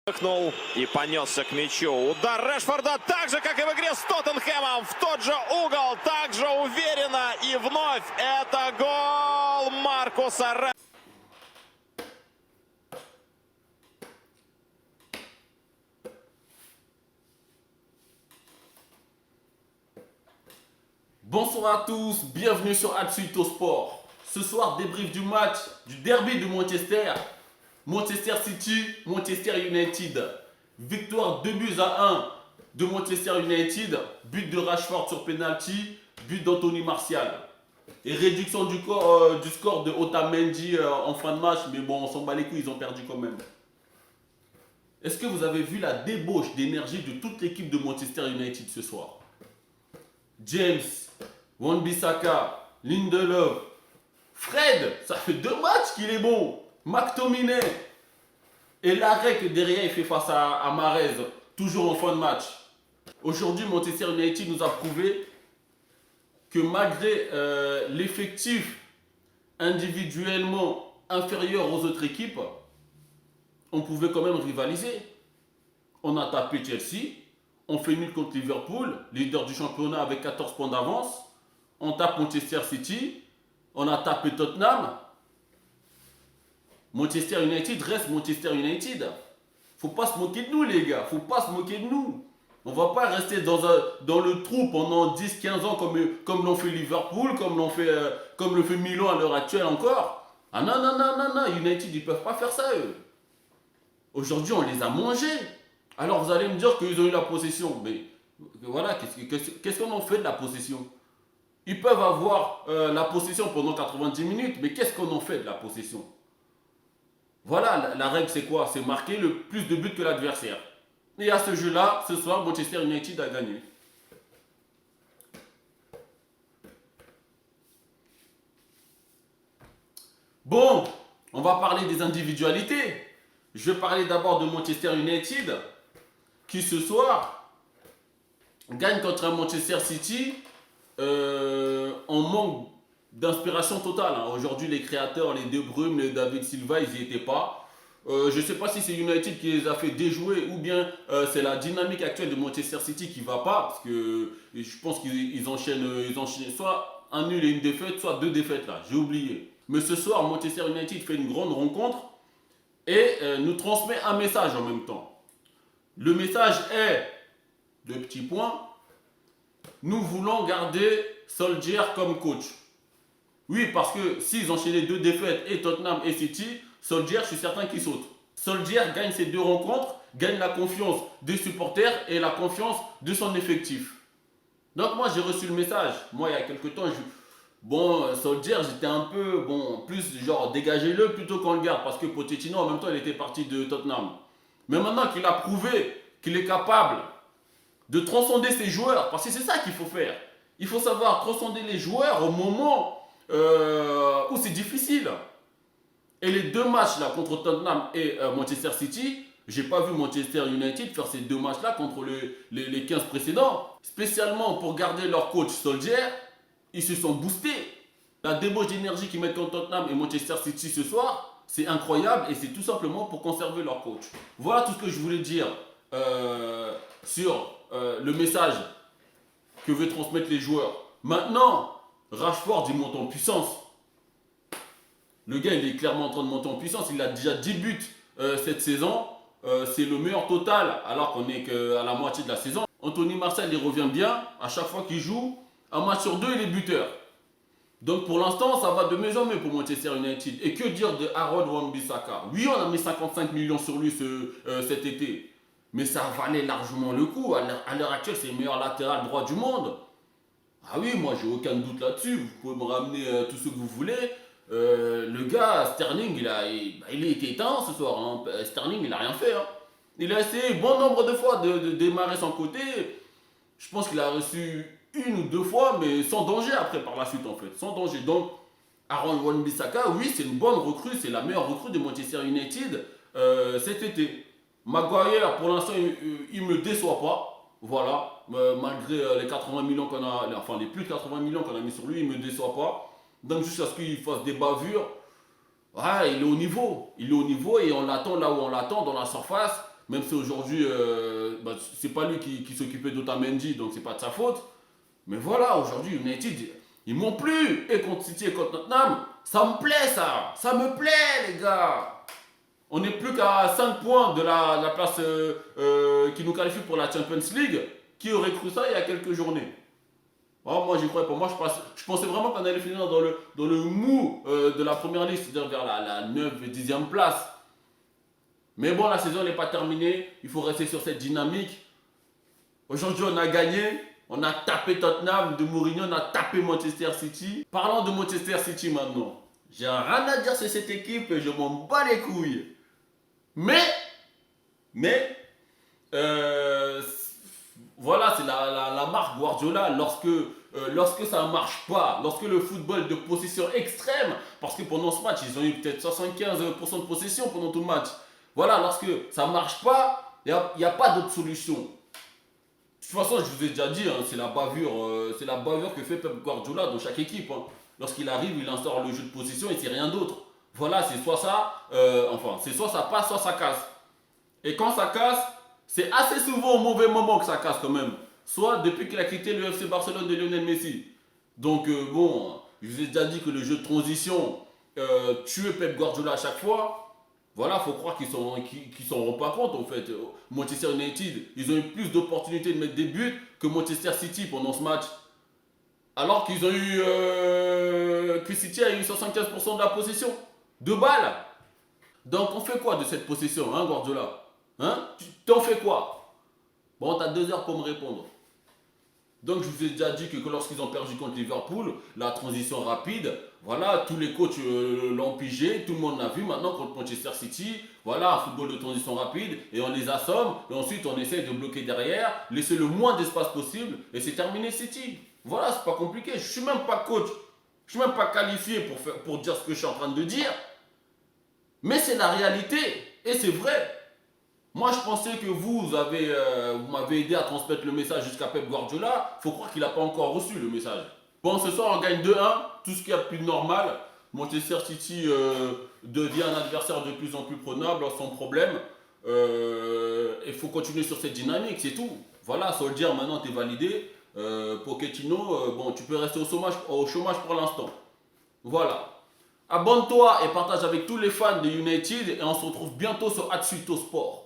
Вдохнул и понесся к мячу. Удар Решфорда так же, как и в игре с Тоттенхэмом. В тот же угол, так же уверенно. И вновь это гол Маркуса Решфорда. Bonsoir à tous, bienvenue sur Atsuito Sport. Ce soir, débrief du match du derby de Manchester. Manchester City, Manchester United. Victoire 2-1 de Manchester United. But de Rashford sur penalty, but d'Anthony Martial. Et réduction du score de Otamendi en fin de match. Mais bon, on s'en bat les couilles, ils ont perdu quand même. Est-ce que vous avez vu la débauche d'énergie de toute l'équipe de Manchester United ce soir? James, Wan-Bissaka, Lindelof, Fred, ça fait 2 matchs qu'il est bon. McTominay. Et l'arrêt que derrière il fait face à Mahrez, toujours en fin de match. Aujourd'hui, Manchester United nous a prouvé que malgré l'effectif individuellement inférieur aux autres équipes, on pouvait quand même rivaliser. On a tapé Chelsea, on fait nul contre Liverpool, leader du championnat avec 14 points d'avance. On tape Manchester City, on a tapé Tottenham. Manchester United reste Manchester United. Faut pas se moquer de nous, les gars. Faut pas se moquer de nous. On va pas rester dans le trou pendant 10-15 ans comme l'ont fait Liverpool, comme le fait Milan à l'heure actuelle encore. Ah non, non, non, non, non. United, ils peuvent pas faire ça, eux. Aujourd'hui, on les a mangés. Alors, vous allez me dire qu'ils ont eu la possession. Mais voilà, qu'est-ce qu'on en fait de la possession? Ils peuvent avoir la possession pendant 90 minutes, mais qu'est-ce qu'on en fait de la possession? Voilà, la règle c'est quoi? C'est marquer le plus de buts que l'adversaire. Et à ce jeu-là, ce soir, Manchester United a gagné. Bon, on va parler des individualités. Je vais parler d'abord de Manchester United, qui ce soir gagne contre un Manchester City en manque d'inspiration totale. Aujourd'hui, les créateurs, les De Bruyne, les David Silva, ils n'y étaient pas. Je ne sais pas si c'est United qui les a fait déjouer ou bien c'est la dynamique actuelle de Manchester City qui ne va pas. Parce que je pense qu'ils enchaînent soit un nul et une défaite, soit 2 défaites là. J'ai oublié. Mais ce soir, Manchester United fait une grande rencontre et nous transmet un message en même temps. Le message est, 2 petits points, nous voulons garder Solskjaer comme coach. Oui, parce que s'ils enchaînaient 2 défaites et Tottenham et City, Solskjaer, je suis certain qu'il saute. Solskjaer gagne ces 2 rencontres, gagne la confiance des supporters et la confiance de son effectif. Donc moi, j'ai reçu le message. Moi, il y a quelques temps, Solskjaer, j'étais un peu, plus genre, dégagez-le plutôt qu'on le garde. Parce que Pochettino, en même temps, il était parti de Tottenham. Mais maintenant qu'il a prouvé qu'il est capable de transcender ses joueurs, parce que c'est ça qu'il faut faire. Il faut savoir transcender les joueurs au moment où c'est difficile. Et les 2 matchs là contre Tottenham et Manchester City, j'ai pas vu Manchester United faire ces 2 matchs là contre les 15 précédents. Spécialement pour garder leur coach Solskjaer, ils se sont boostés. La débauche d'énergie qu'ils mettent contre Tottenham et Manchester City ce soir, c'est incroyable et c'est tout simplement pour conserver leur coach. Voilà tout ce que je voulais dire sur le message que veut transmettre les joueurs. Maintenant, Rashford, il monte en puissance. Le gars, il est clairement en train de monter en puissance. Il a déjà 10 buts cette saison. C'est le meilleur total alors qu'on n'est qu'à la moitié de la saison. Anthony Martial, il revient bien. À chaque fois qu'il joue, un match sur 2, il est buteur. Donc pour l'instant, ça va de mieux en mieux pour Manchester United. Et que dire de Harold Wan-Bissaka? Oui, on a mis 55 millions sur lui cet été. Mais ça valait largement le coup. À l'heure actuelle, c'est le meilleur latéral droit du monde. Ah oui, moi, j'ai aucun doute là-dessus. Vous pouvez me ramener tout ce que vous voulez. Le gars, Sterling, il a été éteint ce soir. Hein. Sterling, il n'a rien fait. Hein. Il a essayé bon nombre de fois de démarrer son côté. Je pense qu'il a reçu 1 ou 2 fois, mais sans danger après par la suite en fait. Sans danger. Donc, Aaron Wan-Bissaka, oui, c'est une bonne recrue. C'est la meilleure recrue de Manchester United cet été. Maguire, pour l'instant, il ne me déçoit pas. Voilà. Malgré les 80 millions qu'on a, enfin les plus de 80 millions qu'on a mis sur lui, il ne me déçoit pas. Donc jusqu'à ce qu'il fasse des bavures, il est au niveau. Il est au niveau et on l'attend là où on l'attend, dans la surface. Même si aujourd'hui, c'est pas lui qui s'occupait d'Otamendi, donc c'est pas de sa faute. Mais voilà, aujourd'hui, United, ils m'ont plu. Et contre City et contre Tottenham, ça me plaît ça. Ça me plaît, les gars. On n'est plus qu'à 5 points de la place qui nous qualifie pour la Champions League. Qui aurait cru ça il y a quelques journées? Oh, moi, j'y croyais pas. Moi, je pensais vraiment qu'on allait finir dans le mou de la première liste, c'est-à-dire vers la 9 et 10e place. Mais bon, la saison n'est pas terminée. Il faut rester sur cette dynamique. Aujourd'hui, on a gagné. On a tapé Tottenham de Mourinho. On a tapé Manchester City. Parlons de Manchester City maintenant. J'ai rien à dire sur cette équipe. Je m'en bats les couilles. Mais, voilà, c'est la marque Guardiola lorsque ça ne marche pas, lorsque le football de possession extrême, parce que pendant ce match, ils ont eu peut-être 75% de possession pendant tout le match. Voilà, lorsque ça ne marche pas, il n'y a pas d'autre solution. De toute façon, je vous ai déjà dit, hein, c'est la bavure que fait Pep Guardiola dans chaque équipe. Hein. Lorsqu'il arrive, il instaure le jeu de possession et c'est rien d'autre. Voilà, c'est soit ça, c'est soit ça passe, soit ça casse. Et quand ça casse, c'est assez souvent au mauvais moment que ça casse quand même. Soit depuis qu'il a quitté le FC Barcelone de Lionel Messi. Donc bon, je vous ai déjà dit que le jeu de transition tuait Pep Guardiola à chaque fois. Voilà, il faut croire qu'ils s'en rendent pas compte en fait. Manchester United, ils ont eu plus d'opportunités de mettre des buts que Manchester City pendant ce match. Alors qu'ils ont eu... que City a eu 75% de la possession. 2 balles. Donc on fait quoi de cette possession, hein, Guardiola? Hein? Tu t'en fais quoi? Bon, t'as 2 heures pour me répondre. Donc je vous ai déjà dit que lorsqu'ils ont perdu contre Liverpool, la transition rapide, voilà, tous les coachs l'ont pigé, tout le monde l'a vu. Maintenant contre Manchester City, voilà, un football de transition rapide, et on les assomme, et ensuite on essaie de bloquer derrière, laisser le moins d'espace possible, et c'est terminé City. Voilà, c'est pas compliqué, je suis même pas coach, je suis même pas qualifié pour dire ce que je suis en train de dire. Mais c'est la réalité, et c'est vrai. Moi, je pensais que vous m'avez aidé à transmettre le message jusqu'à Pep Guardiola. Faut croire qu'il n'a pas encore reçu le message. Bon, ce soir, on gagne 2-1, tout ce qui est plus normal. Manchester City devient un adversaire de plus en plus prenable, sans problème. Il faut continuer sur cette dynamique, c'est tout. Voilà, Solskjaer, maintenant, tu es validé. Pochettino, bon, tu peux rester au chômage pour l'instant. Voilà. Abonne-toi et partage avec tous les fans de United et on se retrouve bientôt sur Atsuito Sport.